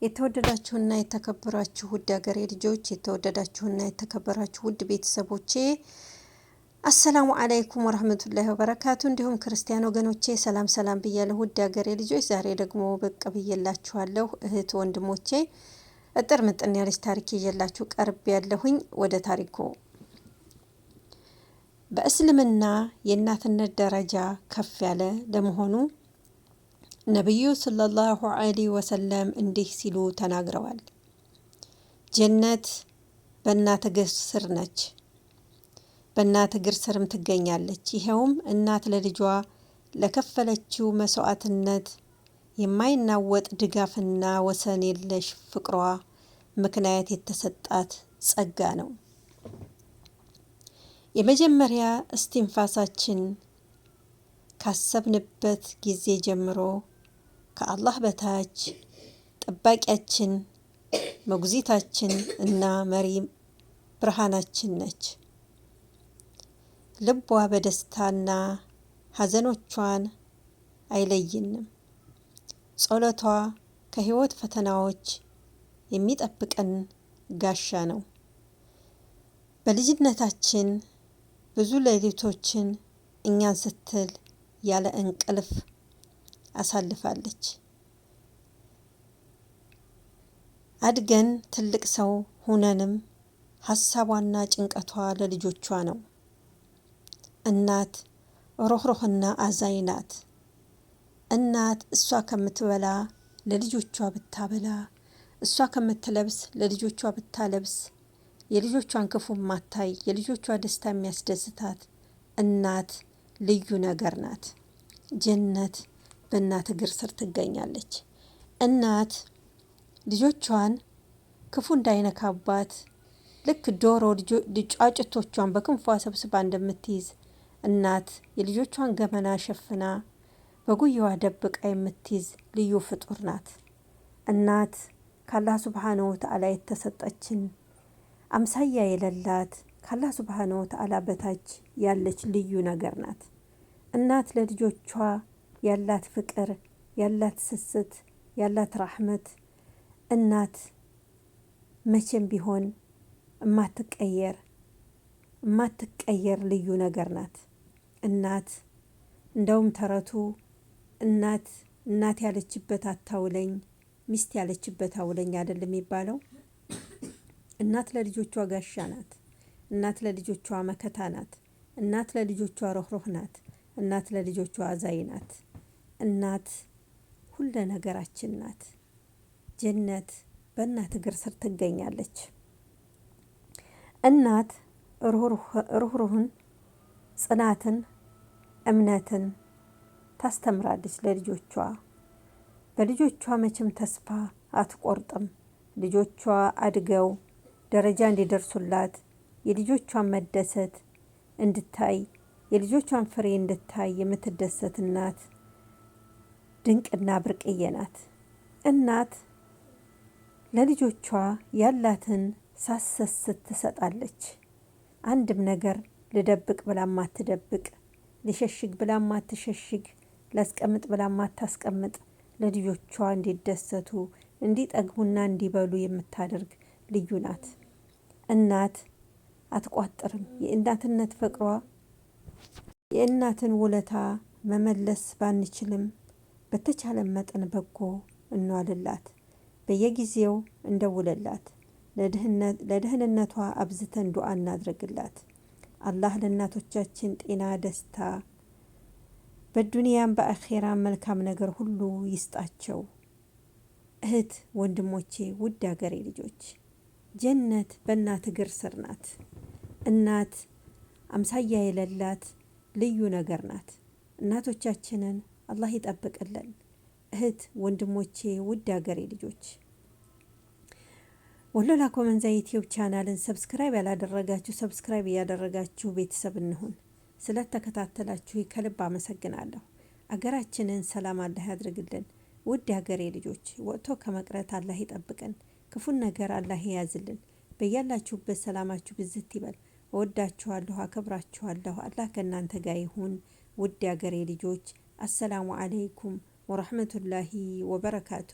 የተወደዳችሁና የተከበራችሁ ውድ ሀገሬ ልጆች፣ የተወደዳችሁና የተከበራችሁ ውድ ቤተሰቦቼ አሰላሙ አለይኩም ወራህመቱላሂ ወበረካቱ። እንዲሁም ክርስቲያን ወገኖቼ ሰላም ሰላም ብያለሁ። ውድ ሀገሬ ልጆች ዛሬ ደግሞ ብቅ ብዬላችኋለሁ። እህት ወንድሞቼ እጥር ምጥን ያለች ታሪክ ይዤላችሁ ቀርብ ያለሁኝ። ወደ ታሪኩ በእስልምና የእናትነት ደረጃ ከፍ ያለ ለመሆኑ ነብዩ ሰለላሁ ዐለይሂ ወሰለም እንዲህ ሲሉ ተናግረዋል። ጀነት በእናት እግር ስር ነች፣ በእናት እግር ስርም ትገኛለች። ይኸውም እናት ለልጇ ለከፈለችው መስዋዕትነት የማይናወጥ ድጋፍና ወሰን የለሽ ፍቅሯ ምክንያት የተሰጣት ጸጋ ነው። የመጀመሪያ እስትንፋሳችን ካሰብንበት ጊዜ ጀምሮ ከአላህ በታች ጠባቂያችን፣ ሞግዚታችን እና መሪ ብርሃናችን ነች። ልቧ በደስታና ሐዘኖቿን አይለይንም። ጸሎቷ ከህይወት ፈተናዎች የሚጠብቀን ጋሻ ነው። በልጅነታችን ብዙ ሌሊቶችን እኛን ስትል ያለ እንቅልፍ አሳልፋለች። አድገን ትልቅ ሰው ሁነንም ሀሳቧና ጭንቀቷ ለልጆቿ ነው። እናት ሩህሩህና አዛኝ ናት። እናት እሷ ከምትበላ ለልጆቿ ብታበላ፣ እሷ ከምትለብስ ለልጆቿ ብታለብስ፣ የልጆቿን ክፉ ማታይ፣ የልጆቿ ደስታ የሚያስደስታት እናት ልዩ ነገር ናት። ጀነት በእናት እግር ስር ትገኛለች። እናት ልጆቿን ክፉ እንዳይነካባት ልክ ዶሮ ጫጭቶቿን በክንፏ ሰብስባ እንደምትይዝ እናት የልጆቿን ገመና ሸፍና በጉያዋ ደብቃ የምትይዝ ልዩ ፍጡር ናት። እናት ከአላህ ሱብሓነሁ ወተዓላ የተሰጠችን አምሳያ የሌላት ከአላህ ሱብሓነሁ ወተዓላ በታች ያለች ልዩ ነገር ናት። እናት ለልጆቿ ያላት ፍቅር፣ ያላት ስስት፣ ያላት ራህመት እናት መቼም ቢሆን እማትቀየር ልዩ ነገር ናት። እናት እንደውም ተረቱ እናት ያለችበት አታውለኝ፣ ሚስት ያለችበት አውለኝ አይደለም የሚባለው። እናት ለልጆቿ ጋሻ ናት። እናት ለልጆቿ መከታ ናት። እናት ለልጆቿ ሩህሩህ ናት። እናት ለልጆቿ አዛኝ ናት። እናት ሁለ ነገራችን ናት። ጀነት በእናት እግር ስር ትገኛለች። እናት ሩህሩህን፣ ጽናትን፣ እምነትን ታስተምራለች ለልጆቿ። በልጆቿ መቼም ተስፋ አትቆርጥም። ልጆቿ አድገው ደረጃ እንዲደርሱላት የልጆቿን መደሰት እንድታይ፣ የልጆቿን ፍሬ እንድታይ የምትደሰት እናት ድንቅና ብርቅዬ ናት። እናት ለልጆቿ ያላትን ሳሰስት ትሰጣለች። አንድም ነገር ልደብቅ ብላ ማትደብቅ፣ ልሸሽግ ብላ ማትሸሽግ፣ ላስቀምጥ ብላ ማታስቀምጥ፣ ለልጆቿ እንዲደሰቱ እንዲጠግቡና እንዲበሉ የምታደርግ ልዩ ናት። እናት አትቋጥርም። የእናትነት ፍቅሯ የእናትን ውለታ መመለስ ባንችልም በተቻለ መጠን በጎ እንዋልላት፣ በየጊዜው እንደውልላት፣ ለደህንነቷ አብዝተን ዱዓ እናድርግላት። አላህ ለእናቶቻችን ጤና፣ ደስታ በዱንያም በአኼራም መልካም ነገር ሁሉ ይስጣቸው። እህት ወንድሞቼ፣ ውድ ሀገሬ ልጆች፣ ጀነት በእናት እግር ስር ናት። እናት አምሳያ የሌላት ልዩ ነገር ናት። እናቶቻችንን አላህ ይጠብቅልን። እህት ወንድሞቼ፣ ውድ ሀገሬ ልጆች፣ ወሎላ ኮመንዛ ዩቲዩብ ቻናልን ሰብስክራይብ ያላደረጋችሁ ሰብስክራይብ እያደረጋችሁ ቤተሰብ እንሁን። ስለተከታተላችሁ ከልብ አመሰግናለሁ። አገራችንን ሰላም አላህ ያድርግልን። ውድ ሀገሬ ልጆች፣ ወጥቶ ከመቅረት አላህ ይጠብቀን። ክፉን ነገር አላህ ያዝልን። በያላችሁበት ሰላማችሁ ብዝት ይበል። እወዳችኋለሁ፣ አከብራችኋለሁ። አላህ ከእናንተ ጋር ይሁን። ውድ ሀገሬ ልጆች፣ አሰላሙ አለይኩም ወረህመቱላሂ ወበረካቱ።